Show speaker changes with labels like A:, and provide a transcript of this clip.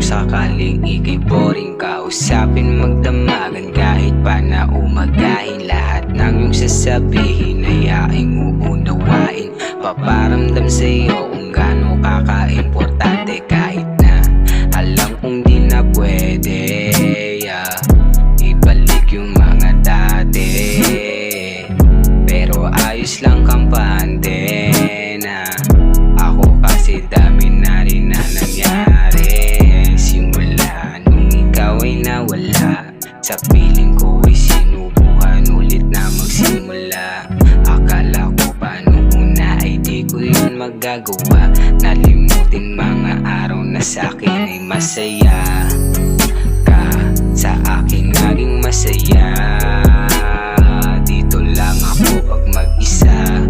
A: sakaling ika'y boring kausapin, magdamagan kahit pa na umagahin. Lahat ng iyong sasabihin ay aking uunawain. Paparamdam sa'yo kung gaano kaka-importante, kahit na alam kong di na pwede, ibalik yung mga dati. Pero ayos lang kampante na ako, kasi dami na rin na nangyari. Simula nung ikaw ay nawala, sa piling ko ay sinubukan ulit na magsimula. Akala ko pa nung una ay di ko yun magagawa. Nalimutin mga araw na sa'kin ay masaya ka, sa akin naging masaya. Dito lang ako pag mag-isa,